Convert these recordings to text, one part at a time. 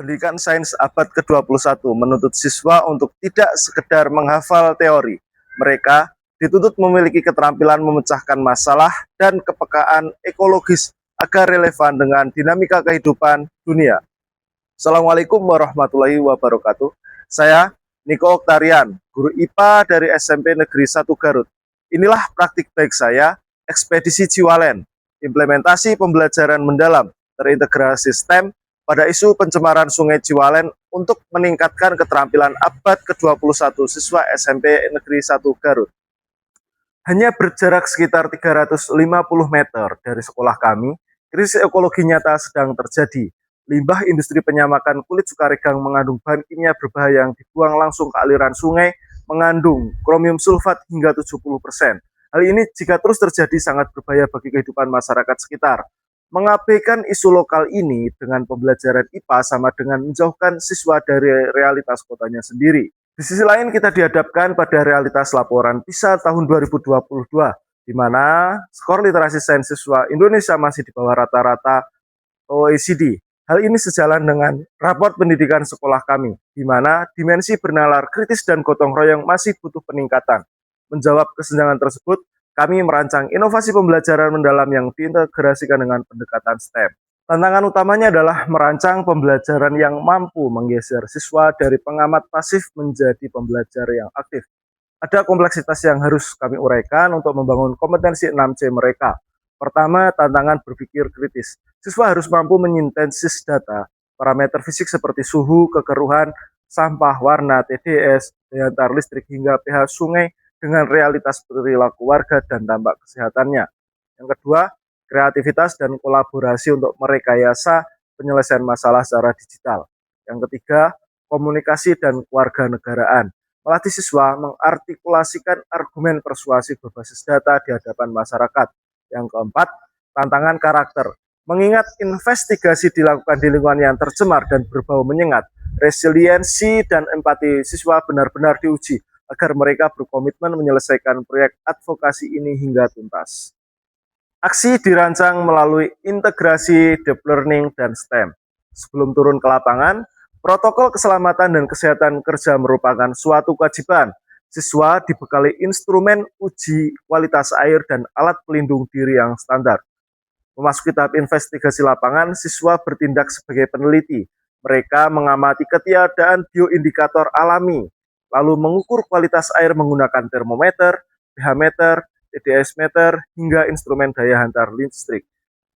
Pendidikan Sains abad ke-21 menuntut siswa untuk tidak sekedar menghafal teori. Mereka dituntut memiliki keterampilan memecahkan masalah dan kepekaan ekologis agar relevan dengan dinamika kehidupan dunia. Assalamualaikum warahmatullahi wabarakatuh. Saya Niko Oktarian, guru IPA dari SMP Negeri 1 Garut. Inilah praktik baik saya, Ekspedisi Ciwalen, implementasi pembelajaran mendalam, terintegrasi STEM pada isu pencemaran Sungai Ciwalen untuk meningkatkan keterampilan abad ke-21 siswa SMP Negeri 1 Garut. Hanya berjarak sekitar 350 meter dari sekolah kami, krisis ekologi nyata sedang terjadi. Limbah industri penyamakan kulit sukaregang mengandung bahan kimia berbahaya yang dibuang langsung ke aliran sungai, mengandung kromium sulfat hingga 70%. Hal ini jika terus terjadi sangat berbahaya bagi kehidupan masyarakat sekitar. Mengabaikan isu lokal ini dengan pembelajaran IPA sama dengan menjauhkan siswa dari realitas kotanya sendiri. Di sisi lain kita dihadapkan pada realitas laporan PISA tahun 2022, di mana skor literasi sains siswa Indonesia masih di bawah rata-rata OECD. Hal ini sejalan dengan raport pendidikan sekolah kami, di mana dimensi bernalar kritis dan gotong royong masih butuh peningkatan. Menjawab kesenjangan tersebut, kami merancang inovasi pembelajaran mendalam yang diintegrasikan dengan pendekatan STEM. Tantangan utamanya adalah merancang pembelajaran yang mampu menggeser siswa dari pengamat pasif menjadi pembelajar yang aktif. Ada kompleksitas yang harus kami uraikan untuk membangun kompetensi 6C mereka. Pertama, tantangan berpikir kritis. Siswa harus mampu menyintesis data, parameter fisik seperti suhu, kekeruhan, sampah, warna, TDS, daya tarik listrik hingga pH sungai dengan realitas perilaku warga dan dampak kesehatannya. Yang kedua, kreativitas dan kolaborasi untuk merekayasa penyelesaian masalah secara digital. Yang ketiga, komunikasi dan kewarganegaraan. Melatih siswa mengartikulasikan argumen persuasi berbasis data di hadapan masyarakat. Yang keempat, tantangan karakter. Mengingat investigasi dilakukan di lingkungan yang tercemar dan berbau menyengat, resiliensi dan empati siswa benar-benar diuji agar mereka berkomitmen menyelesaikan proyek advokasi ini hingga tuntas. Aksi dirancang melalui integrasi deep learning dan STEM. Sebelum turun ke lapangan, protokol keselamatan dan kesehatan kerja merupakan suatu kewajiban. Siswa dibekali instrumen uji kualitas air dan alat pelindung diri yang standar. Memasuki tahap investigasi lapangan, siswa bertindak sebagai peneliti. Mereka mengamati ketiadaan bioindikator alami, lalu mengukur kualitas air menggunakan termometer, pH meter, TDS meter, hingga instrumen daya hantar listrik.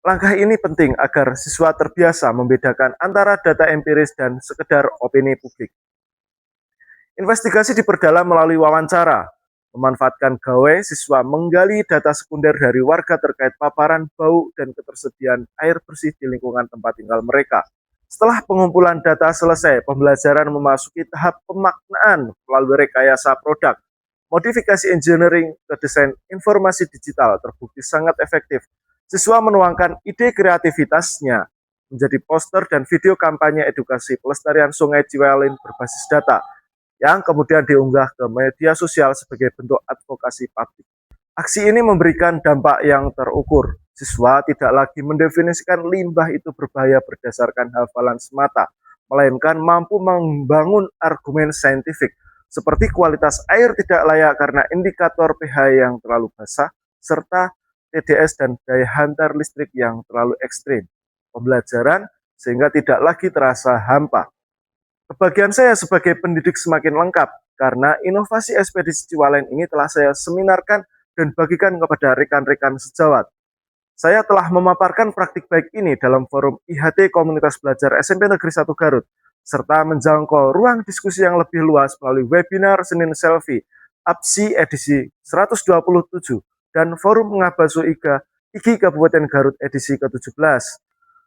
Langkah ini penting agar siswa terbiasa membedakan antara data empiris dan sekedar opini publik. Investigasi diperdalam melalui wawancara. Memanfaatkan gawai, siswa menggali data sekunder dari warga terkait paparan bau dan ketersediaan air bersih di lingkungan tempat tinggal mereka. Setelah pengumpulan data selesai, pembelajaran memasuki tahap pemaknaan melalui rekayasa produk. Modifikasi engineering ke desain informasi digital terbukti sangat efektif. Siswa menuangkan ide kreativitasnya menjadi poster dan video kampanye edukasi pelestarian Sungai Ciwalen berbasis data, yang kemudian diunggah ke media sosial sebagai bentuk advokasi publik. Aksi ini memberikan dampak yang terukur. Siswa tidak lagi mendefinisikan limbah itu berbahaya berdasarkan hafalan semata, melainkan mampu membangun argumen saintifik, seperti kualitas air tidak layak karena indikator pH yang terlalu basah, serta TDS dan daya hantar listrik yang terlalu ekstrim. Pembelajaran sehingga tidak lagi terasa hampa. Kebahagiaan saya sebagai pendidik semakin lengkap karena inovasi ekspedisi Ciwalen ini telah saya seminarkan dan bagikan kepada rekan-rekan sejawat. Saya telah memaparkan praktik baik ini dalam forum IHT Komunitas Belajar SMP Negeri 1 Garut, serta menjangkau ruang diskusi yang lebih luas melalui webinar Senin Selfie, APSI edisi 127, dan forum Ngabaso IGI Kabupaten Garut edisi ke-17.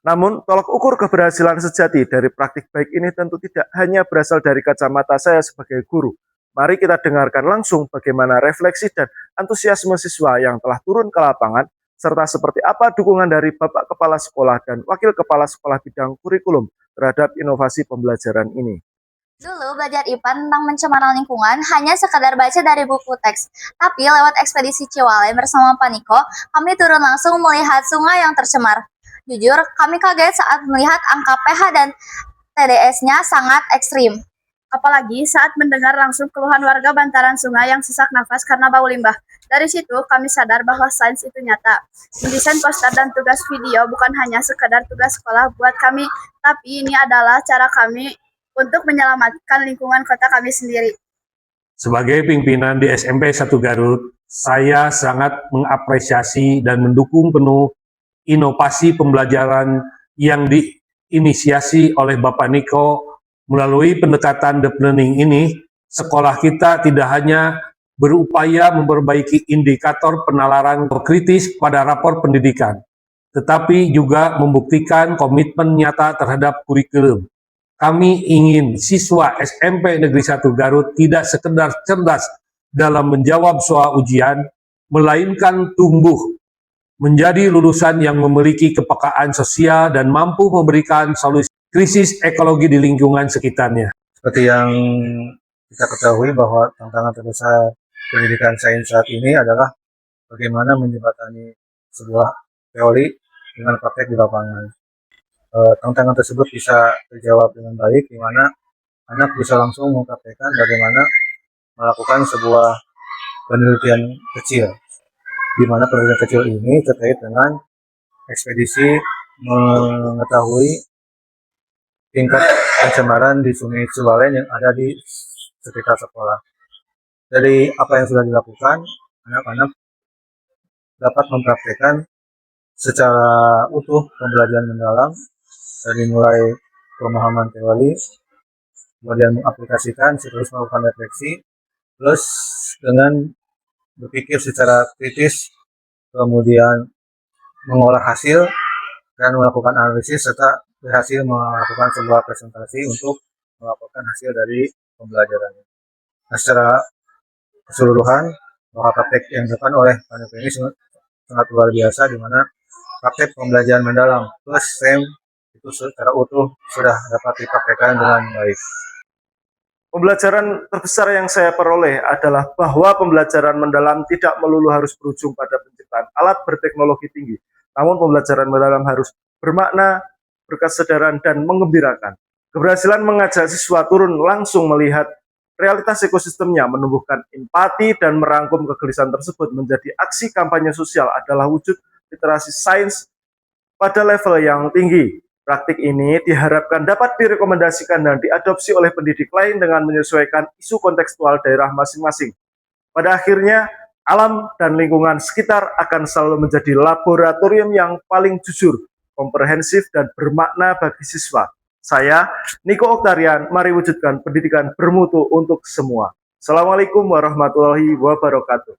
Namun, tolak ukur keberhasilan sejati dari praktik baik ini tentu tidak hanya berasal dari kacamata saya sebagai guru. Mari kita dengarkan langsung bagaimana refleksi dan antusiasme siswa yang telah turun ke lapangan, serta seperti apa dukungan dari Bapak Kepala Sekolah dan Wakil Kepala Sekolah bidang kurikulum terhadap inovasi pembelajaran ini. Dulu belajar IPA tentang pencemaran lingkungan hanya sekedar baca dari buku teks. Tapi lewat ekspedisi Ciwalen bersama Pak Niko, kami turun langsung melihat sungai yang tercemar. Jujur, kami kaget saat melihat angka pH dan TDS-nya sangat ekstrim. Apalagi saat mendengar langsung keluhan warga bantaran sungai yang sesak nafas karena bau limbah. Dari situ kami sadar bahwa sains itu nyata. Mendesain poster dan tugas video bukan hanya sekedar tugas sekolah buat kami, tapi ini adalah cara kami untuk menyelamatkan lingkungan kota kami sendiri. Sebagai pimpinan di SMP 1 Garut, saya sangat mengapresiasi dan mendukung penuh inovasi pembelajaran yang diinisiasi oleh Bapak Niko. Melalui pendekatan deep learning ini, sekolah kita tidak hanya berupaya memperbaiki indikator penalaran kritis pada rapor pendidikan, tetapi juga membuktikan komitmen nyata terhadap kurikulum. Kami ingin siswa SMP Negeri 1 Garut tidak sekedar cerdas dalam menjawab soal ujian, melainkan tumbuh menjadi lulusan yang memiliki kepekaan sosial dan mampu memberikan solusi krisis ekologi di lingkungan sekitarnya. Seperti yang kita ketahui bahwa tantangan terbesar pendidikan sains saat ini adalah bagaimana menjembatani sebuah teori dengan praktek di lapangan. Tantangan tersebut bisa terjawab dengan baik, di mana anak bisa langsung mempraktekkan bagaimana melakukan sebuah penelitian kecil, di mana penelitian kecil ini terkait dengan ekspedisi mengetahui tingkat pencemaran di Sungai Ciwalei yang ada di sekitar sekolah. Dari apa yang sudah dilakukan, anak-anak dapat mempraktikkan secara utuh pembelajaran mendalam, dari mulai pemahaman teori, kemudian mengaplikasikan, terus melakukan refleksi, plus dengan berpikir secara kritis, kemudian mengolah hasil dan melakukan analisis, serta berhasil melakukan sebuah presentasi untuk melaporkan hasil dari pembelajarannya. Nah, secara keseluruhan, bahwa praktek yang dilakukan oleh panitia ini sangat luar biasa, di mana praktek pembelajaran mendalam plus STEM itu secara utuh sudah dapat dipraktekkan dengan baik. Pembelajaran terbesar yang saya peroleh adalah bahwa pembelajaran mendalam tidak melulu harus berujung pada penciptaan alat berteknologi tinggi, namun pembelajaran mendalam harus bermakna, berkesadaran, dan mengembirakan. Keberhasilan mengajak siswa turun langsung melihat realitas ekosistemnya, menumbuhkan empati, dan merangkum kegelisahan tersebut menjadi aksi kampanye sosial adalah wujud literasi sains pada level yang tinggi. Praktik ini diharapkan dapat direkomendasikan dan diadopsi oleh pendidik lain dengan menyesuaikan isu kontekstual daerah masing-masing. Pada akhirnya, alam dan lingkungan sekitar akan selalu menjadi laboratorium yang paling jujur, komprehensif, dan bermakna bagi siswa. Saya, Niko Oktarian, mari wujudkan pendidikan bermutu untuk semua. Assalamualaikum warahmatullahi wabarakatuh.